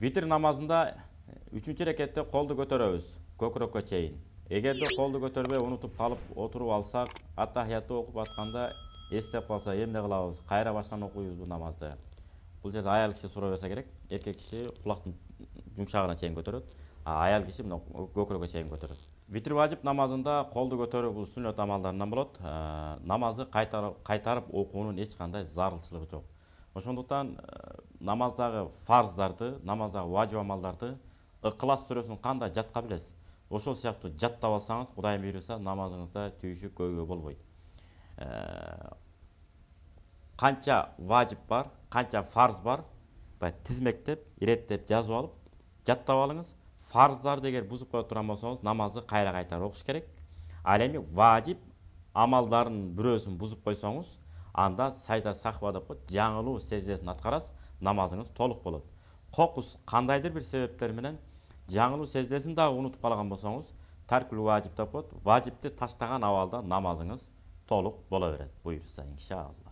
Витр намазында үчүнчү рекетте колду көтөрөбүз көкүрөккө чейин. Эгерде колду көтөрбөй унутуп калып отуруп алсак, аттахиятты окуп атканда эстеп калса эмне кылабыз? Кайра баштан окуйбузбу намазды? Бул жерде аял киши сурай берсе керек. Эркек киши кулактын жумшагына чейин көтөрөт, аял киши мына көкүрөккө чейин көтөрөт. Витр важип намазында колду көтөрүү бул сүннөт амалдарынан болот. Намазды кайтарып окуунун эч кандай зарылчылыгы жок. Ошондуктан намаздагы фарздарды, намаздагы важип амалдарды Ыкылас сүрөсүн кандай жатка билесиз? Ошол сыяктуу жаттап алсаңыз, Кудайым буйруса, намазыңызда түйшүк көйгөй болбойт. Канча важип бар, канча фарз бар, тизмектеп, иреттеп жазып алып, жаттап алыңыз. Фарздарды эгер бузуп кое турган болсоңуз, намазды кайра кайтарып окуш керек. Ал эми важип амалдардын бирөөсүн бузуп койсоңуз, анда сайда сахва деп коет, жаңылуу сеждесин аткарасыз, намазыңыз толук болот. Кокус кандайдыр бир себептер менен жаңылуу сеждесин дагы унутуп калган болсоңуз, таркул важип деп коет, важипти таштаган абалда намазыңыз толук боло берет, буйруса иншалла.